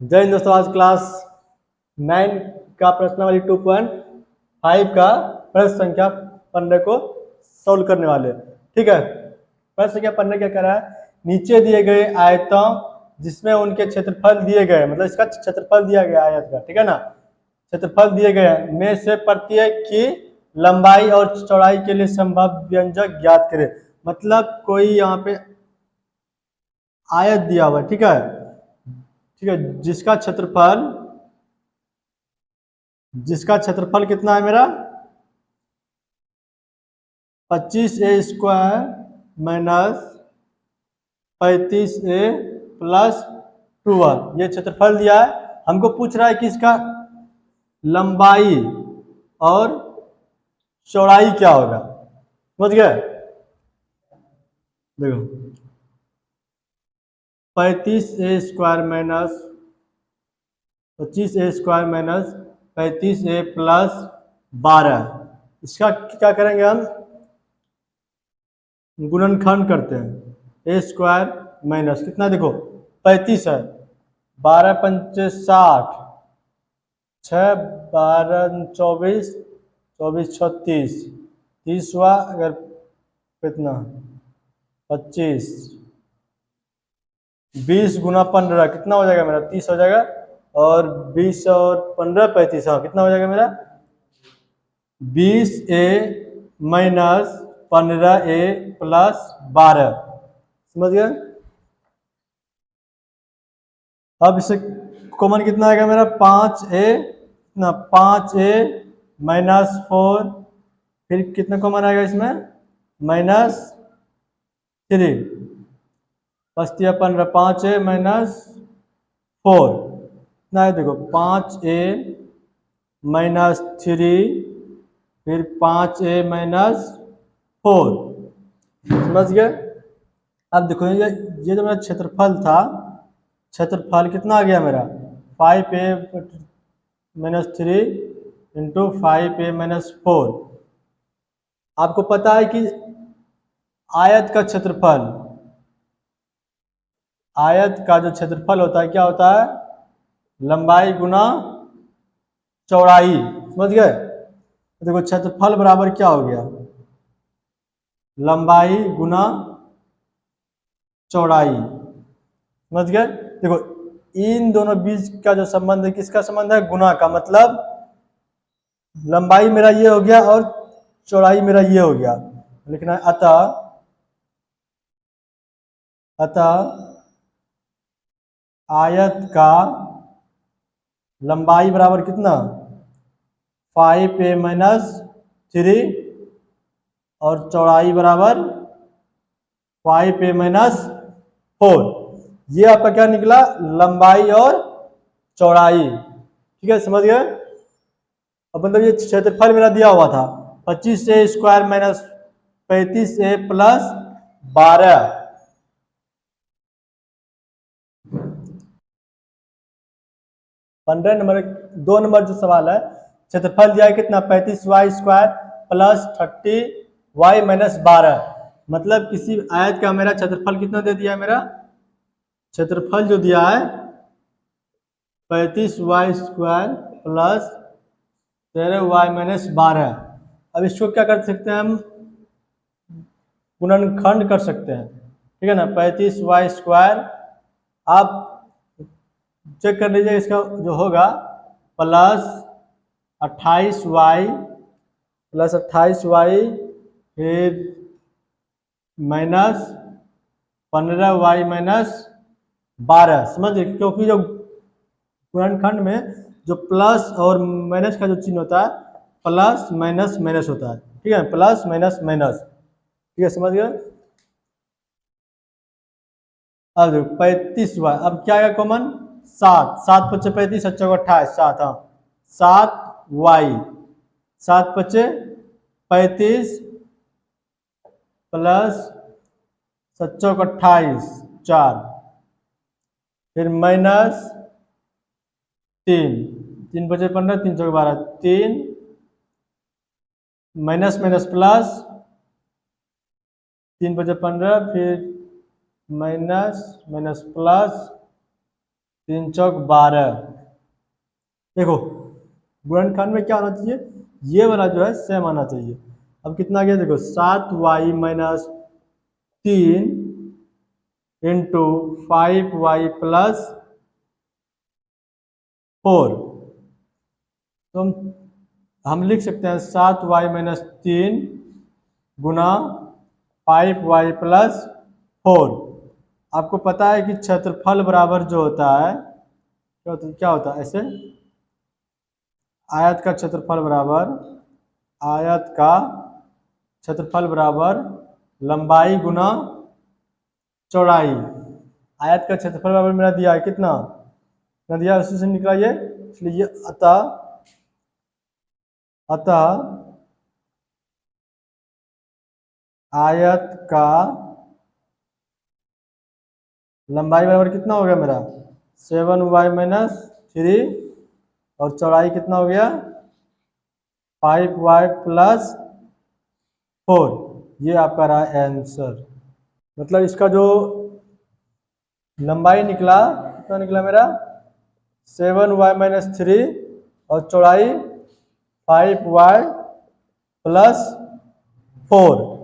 जय हिंद दोस्तों। आज क्लास 9 का प्रश्नावली 2.5 का प्रश्न संख्या 15 को सोल्व करने वाले हैं। ठीक है, प्रश्न संख्या 15 क्या कह रहा है? नीचे दिए गए आयतों जिसमें उनके क्षेत्रफल दिए गए, मतलब इसका क्षेत्रफल दिया गया आयत का, ठीक है ना, क्षेत्रफल दिए गए में से प्रत्येक की लंबाई और चौड़ाई के लिए संभव व्यंजक ज्ञात करें। मतलब कोई यहाँ पे आयत दिया हुआ है, ठीक है, जिसका क्षेत्रफल कितना है मेरा 25a² माइनस 35a प्लस 12, ये क्षेत्रफल दिया है। हमको पूछ रहा है कि इसका लंबाई और चौड़ाई क्या होगा। समझ गए? देखो 35a² minus 25a² minus 35a plus 12, इसका क्या करेंगे हम? गुणनखंड करते हैं। a² माइनस कितना, देखो 35 है, 12 पंचे 60, 6 12 24, 24 36, 30वां अगर कितना 25, 20 गुना 15 कितना हो जाएगा मेरा 30 हो जाएगा, और 20 और 15 35, हाँ कितना हो जाएगा मेरा 20a माइनस 15a प्लस 12। समझ गए? अब इसे कॉमन कितना आएगा मेरा 5a, कितना 5a माइनस 4, फिर कितना कॉमन आएगा इसमें -3, बचती है 15, 5a माइनस 4 कितना है, देखो 5a माइनस 3, फिर 5a माइनस 4। समझ गए? अब देखो ये जो मेरा क्षेत्रफल था, क्षेत्रफल कितना आ गया मेरा 5a minus 3 into 5a minus 4। आपको पता है कि आयत का क्षेत्रफल, आयत का जो क्षेत्रफल होता है क्या होता है? लंबाई गुना चौड़ाई। समझ गए? देखो क्षेत्रफल बराबर क्या हो गया, लंबाई गुना चौड़ाई। समझ गए? देखो इन दोनों बीच का जो संबंध है, किसका संबंध है? गुना का। मतलब लंबाई मेरा ये हो गया और चौड़ाई मेरा ये हो गया। लिखना है अतः आयत का लंबाई बराबर कितना 5a माइनस 3 और चौड़ाई बराबर 5a माइनस 4। ये आपका क्या निकला? लंबाई और चौड़ाई। ठीक है, समझ गए? अब मतलब ये क्षेत्रफल मेरा दिया हुआ था 25a² minus 35a plus 12। 15 number 2 number जो सवाल है, क्षेत्रफल दिया है कितना 35y² प्लस 30y माइनस 12। मतलब किसी आयत का मेरा क्षेत्रफल कितना दे दिया है? मेरा क्षेत्रफल जो दिया है 35y² प्लस 13y माइनस 12। अब इसको क्या कर सकते हैं हम? गुणनखंड कर सकते हैं। ठीक है ना, 35y², आप चेक कर लीजिए इसका जो होगा प्लस 28y प्लस 28y फिर माइनस 15y माइनस 12। समझ, क्योंकि जो गुणनखंड में जो प्लस और माइनस का जो चिन्ह होता है, प्लस माइनस माइनस होता है। ठीक है, प्लस माइनस माइनस। ठीक है, समझ गए? अब देखो 35y, अब क्या आएगा कॉमन? 7, 7 पच्चे 35, 7 चौके 28, 7, हाँ 7y, 7 पच्चे 35 प्लस 7 चौके 28, 4, फिर माइनस 3, 3 पच्चे 15, 3 चौके 12, 3 माइनस माइनस प्लस, 3 पच्चे 15, फिर माइनस माइनस प्लस 3 चौक 12। देखो गुणनखंड में क्या होना चाहिए, ये वाला जो है सेम आना चाहिए। अब कितना गया देखो 7y minus 3 into 5y plus 4। तो हम लिख सकते हैं 7y माइनस 3 गुना 5y प्लस 4। आपको पता है कि क्षेत्रफल बराबर जो होता है क्या होता है ऐसे, आयत का क्षेत्रफल बराबर लंबाई गुना चौड़ाई। आयत का क्षेत्रफल बराबर मेरा दिया है कितना, ना दिया उसी से निकला ये, इसलिए अतः आयत का लंबाई बराबर कितना हो गया मेरा 7y माइनस 3 और चौड़ाई कितना हो गया 5y प्लस 4। ये आपका रहा आंसर। मतलब इसका जो लंबाई निकला कितना निकला मेरा 7y माइनस 3 और चौड़ाई 5y प्लस 4।